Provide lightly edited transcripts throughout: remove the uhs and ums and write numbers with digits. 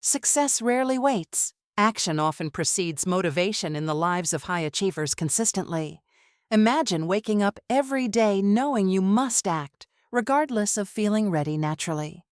Success rarely waits. Action often precedes motivation in the lives of high achievers consistently. Imagine waking up every day knowing you must act, regardless of feeling ready naturally.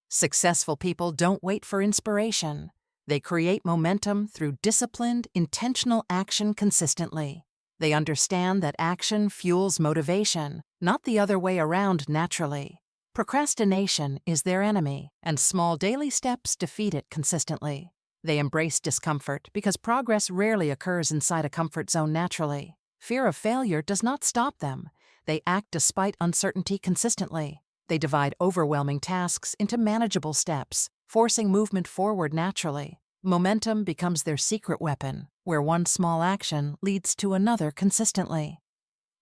Successful people don't wait for inspiration. They create momentum through disciplined, intentional action consistently. They understand that action fuels motivation, not the other way around naturally. Procrastination is their enemy, and small daily steps defeat it consistently. They embrace discomfort because progress rarely occurs inside a comfort zone naturally. Fear of failure does not stop them. They act despite uncertainty consistently. They divide overwhelming tasks into manageable steps, forcing movement forward naturally. Momentum becomes their secret weapon, where one small action leads to another consistently.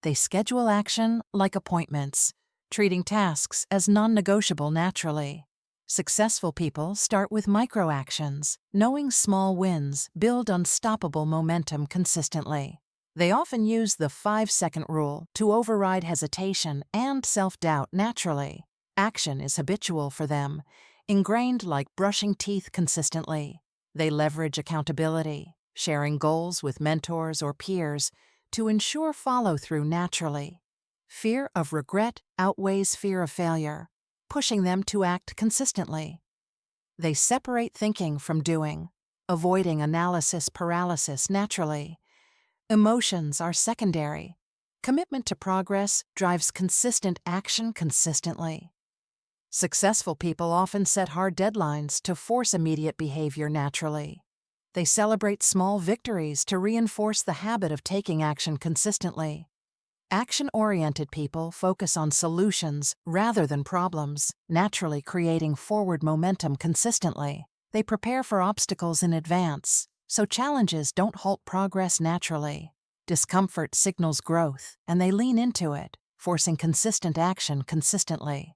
They schedule action like appointments, treating tasks as non-negotiable naturally. Successful people start with micro-actions, knowing small wins build unstoppable momentum consistently. They often use the 5-second rule to override hesitation and self-doubt naturally. Action is habitual for them, ingrained like brushing teeth consistently. They leverage accountability, sharing goals with mentors or peers to ensure follow-through naturally. Fear of regret outweighs fear of failure, pushing them to act consistently. They separate thinking from doing, avoiding analysis paralysis naturally. Emotions are secondary. Commitment to progress drives consistent action consistently. Successful people often set hard deadlines to force immediate behavior naturally. They celebrate small victories to reinforce the habit of taking action consistently. Action-oriented people focus on solutions rather than problems, naturally creating forward momentum consistently. They prepare for obstacles in advance, so challenges don't halt progress naturally. Discomfort signals growth, and they lean into it, forcing consistent action consistently.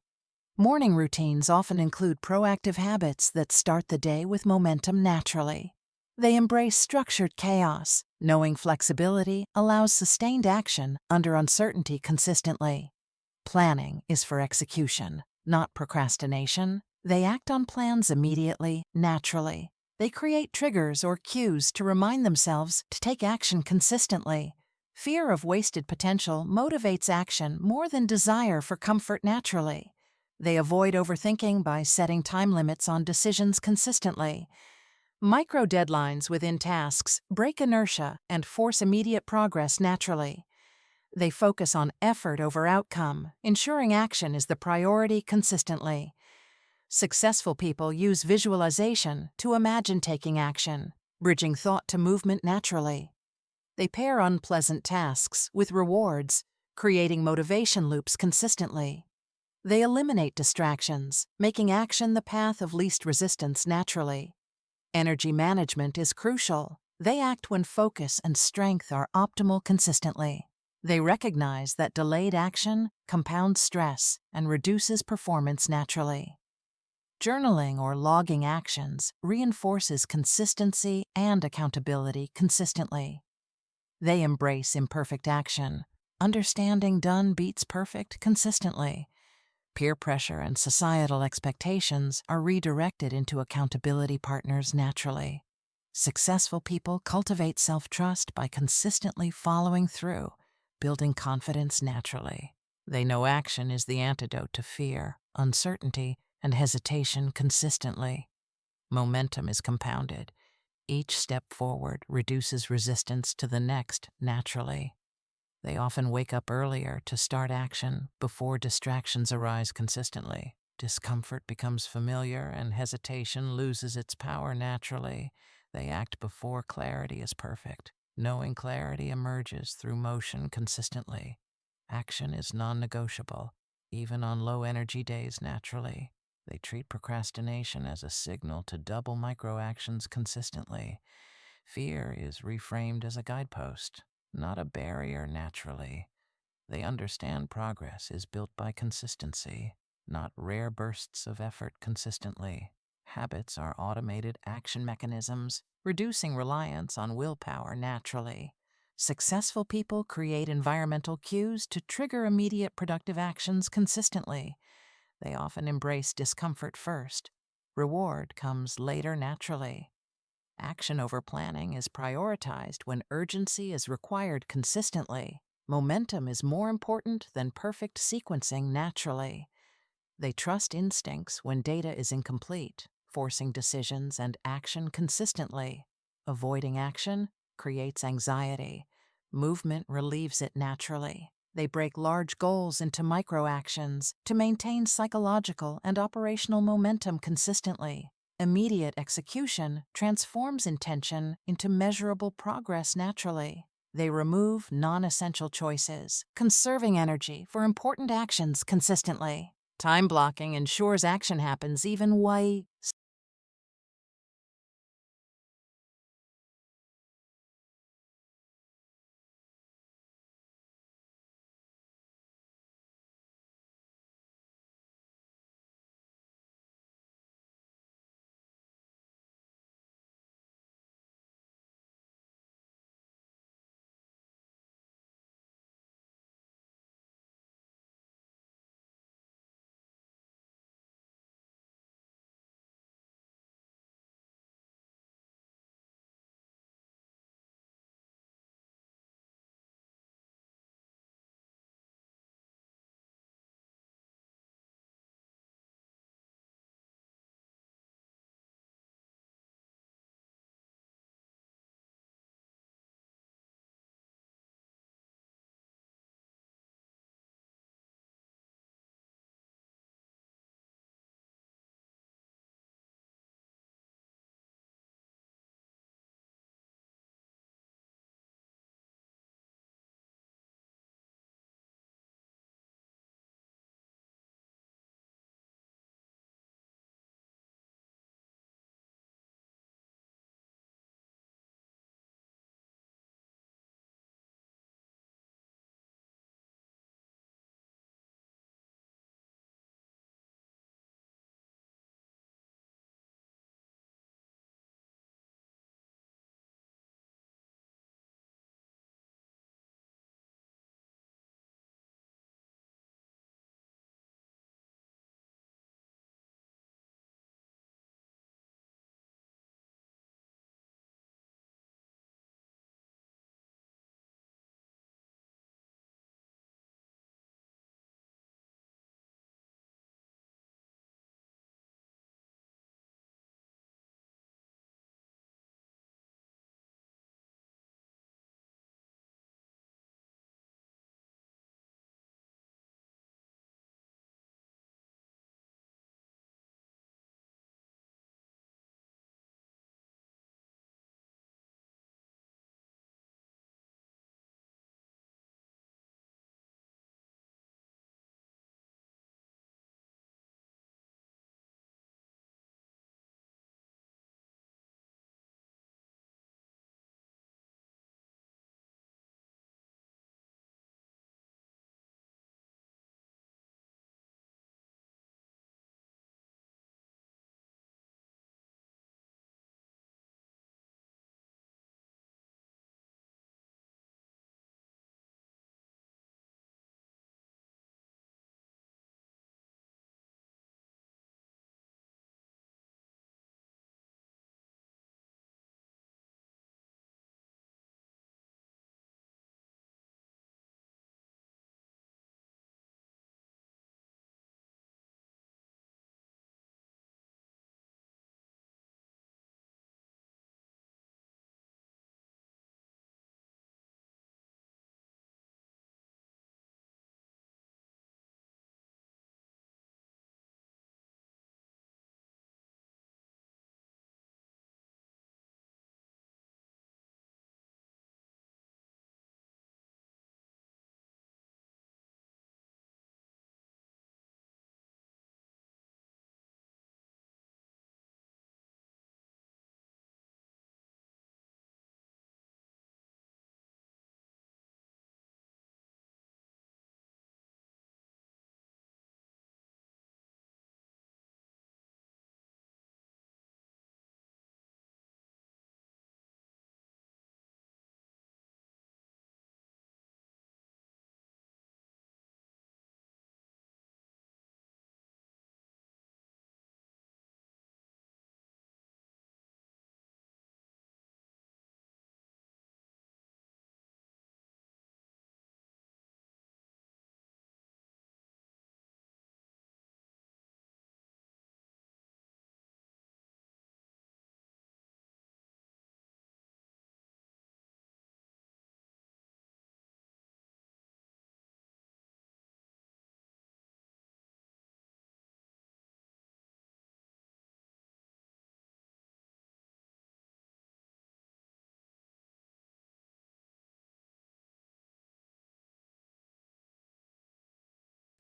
Morning routines often include proactive habits that start the day with momentum naturally. They embrace structured chaos, knowing flexibility allows sustained action under uncertainty consistently. Planning is for execution, not procrastination. They act on plans immediately, naturally. They create triggers or cues to remind themselves to take action consistently. Fear of wasted potential motivates action more than desire for comfort naturally. They avoid overthinking by setting time limits on decisions consistently. Micro-deadlines within tasks break inertia and force immediate progress naturally. They focus on effort over outcome, ensuring action is the priority consistently. Successful people use visualization to imagine taking action, bridging thought to movement naturally. They pair unpleasant tasks with rewards, creating motivation loops consistently. They eliminate distractions, making action the path of least resistance naturally. Energy management is crucial. They act when focus and strength are optimal consistently. They recognize that delayed action compounds stress and reduces performance naturally. Journaling or logging actions reinforces consistency and accountability consistently. They embrace imperfect action, understanding done beats perfect consistently. Peer pressure and societal expectations are redirected into accountability partners naturally. Successful people cultivate self-trust by consistently following through, building confidence naturally. They know action is the antidote to fear, uncertainty, and hesitation consistently. Momentum is compounded. Each step forward reduces resistance to the next naturally. They often wake up earlier to start action before distractions arise consistently. Discomfort becomes familiar and hesitation loses its power naturally. They act before clarity is perfect, knowing clarity emerges through motion consistently. Action is non-negotiable, even on low-energy days naturally. They treat procrastination as a signal to double micro-actions consistently. Fear is reframed as a guidepost, not a barrier naturally. They understand progress is built by consistency, not rare bursts of effort consistently. Habits are automated action mechanisms, reducing reliance on willpower naturally. Successful people create environmental cues to trigger immediate productive actions consistently. They often embrace discomfort first, Reward comes later naturally. Action over planning is prioritized when urgency is required consistently. Momentum is more important than perfect sequencing naturally. They trust instincts when data is incomplete, forcing decisions and action consistently. Avoiding action creates anxiety. Movement relieves it naturally. They break large goals into micro-actions to maintain psychological and operational momentum consistently. Immediate execution transforms intention into measurable progress naturally. They remove non-essential choices, conserving energy for important actions consistently. Time blocking ensures action happens even while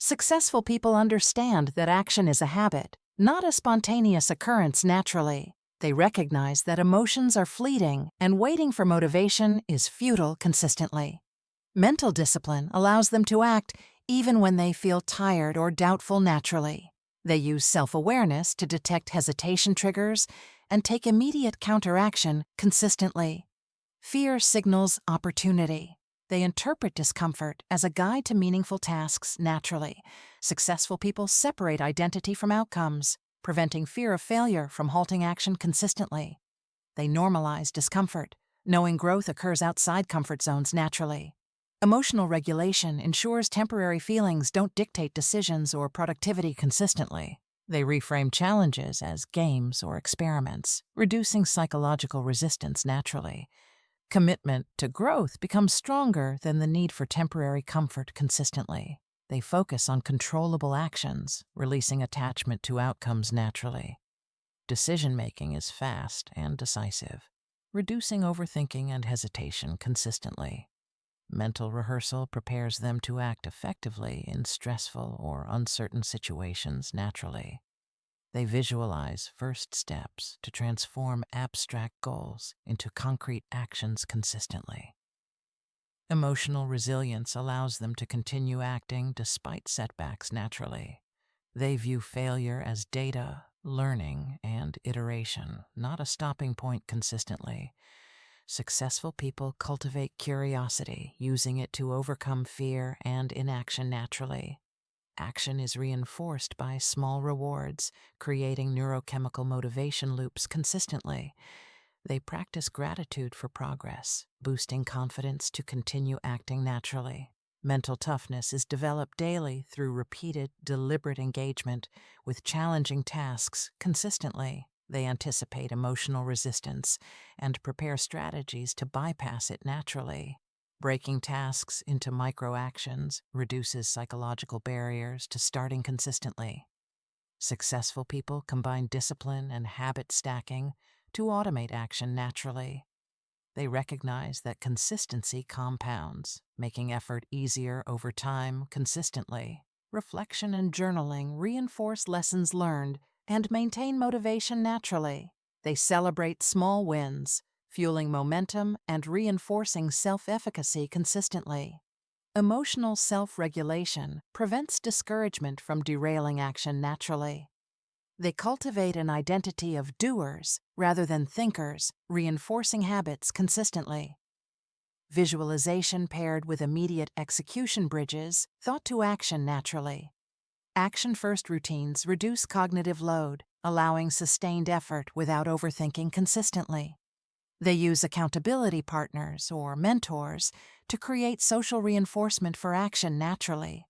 Successful people understand that action is a habit, not a spontaneous occurrence naturally. They recognize that emotions are fleeting and waiting for motivation is futile consistently. Mental discipline allows them to act even when they feel tired or doubtful naturally. They use self-awareness to detect hesitation triggers and take immediate counteraction consistently. Fear signals opportunity. They interpret discomfort as a guide to meaningful tasks naturally. Successful people separate identity from outcomes, preventing fear of failure from halting action consistently. They normalize discomfort, knowing growth occurs outside comfort zones naturally. Emotional regulation ensures temporary feelings don't dictate decisions or productivity consistently. They reframe challenges as games or experiments, reducing psychological resistance naturally. Commitment to growth becomes stronger than the need for temporary comfort consistently. They focus on controllable actions, releasing attachment to outcomes naturally. Decision-making is fast and decisive, reducing overthinking and hesitation consistently. Mental rehearsal prepares them to act effectively in stressful or uncertain situations naturally. They visualize first steps to transform abstract goals into concrete actions consistently. Emotional resilience allows them to continue acting despite setbacks naturally. They view failure as data, learning, and iteration, not a stopping point consistently. Successful people cultivate curiosity, using it to overcome fear and inaction naturally. Action is reinforced by small rewards, creating neurochemical motivation loops consistently. They practice gratitude for progress, boosting confidence to continue acting naturally. Mental toughness is developed daily through repeated, deliberate engagement with challenging tasks consistently. They anticipate emotional resistance and prepare strategies to bypass it naturally. Breaking tasks into micro-actions reduces psychological barriers to starting consistently. Successful people combine discipline and habit stacking to automate action naturally. They recognize that consistency compounds, making effort easier over time consistently. Reflection and journaling reinforce lessons learned and maintain motivation naturally. They celebrate small wins, fueling momentum and reinforcing self-efficacy consistently. Emotional self-regulation prevents discouragement from derailing action naturally. They cultivate an identity of doers rather than thinkers, reinforcing habits consistently. Visualization paired with immediate execution bridges thought to action naturally. Action-first routines reduce cognitive load, allowing sustained effort without overthinking consistently. They use accountability partners or mentors to create social reinforcement for action naturally.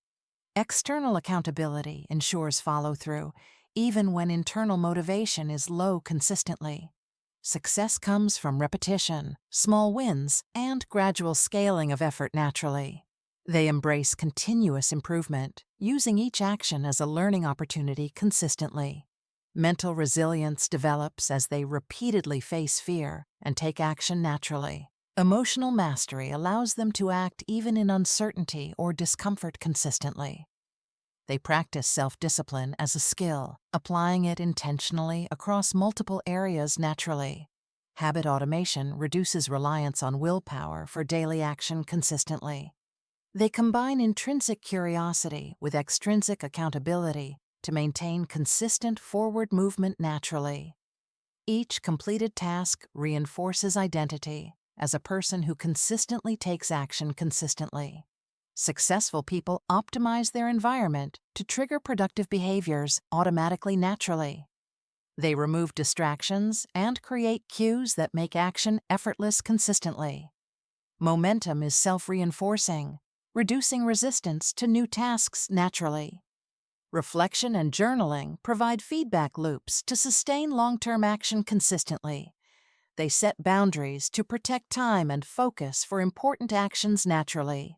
External accountability ensures follow-through, even when internal motivation is low consistently. Success comes from repetition, small wins, and gradual scaling of effort naturally. They embrace continuous improvement, using each action as a learning opportunity consistently. Mental resilience develops as they repeatedly face fear and take action naturally. Emotional mastery allows them to act even in uncertainty or discomfort consistently. They practice self-discipline as a skill, applying it intentionally across multiple areas naturally. Habit automation reduces reliance on willpower for daily action consistently. They combine intrinsic curiosity with extrinsic accountability to maintain consistent forward movement naturally. Each completed task reinforces identity as a person who consistently takes action consistently. Successful people optimize their environment to trigger productive behaviors automatically naturally. They remove distractions and create cues that make action effortless consistently. Momentum is self-reinforcing, reducing resistance to new tasks naturally. Reflection and journaling provide feedback loops to sustain long-term action consistently. They set boundaries to protect time and focus for important actions naturally.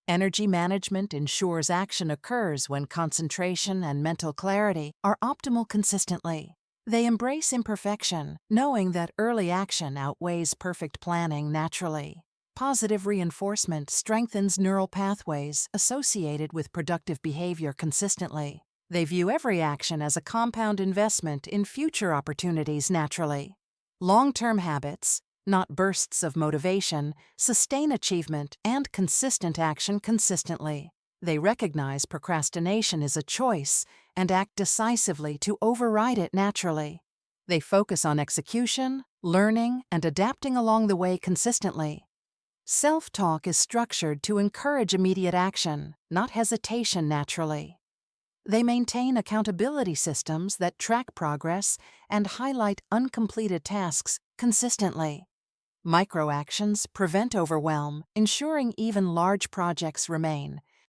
Energy management ensures action occurs when concentration and mental clarity are optimal consistently. They embrace imperfection, knowing that early action outweighs perfect planning naturally. Positive reinforcement strengthens neural pathways associated with productive behavior consistently. They view every action as a compound investment in future opportunities naturally. Long-term habits, not bursts of motivation, sustain achievement and consistent action consistently. They recognize procrastination is a choice and act decisively to override it naturally. They focus on execution, learning, and adapting along the way consistently. Self-talk is structured to encourage immediate action, not hesitation naturally. They maintain accountability systems that track progress and highlight uncompleted tasks consistently. Microactions prevent overwhelm, ensuring even large projects remain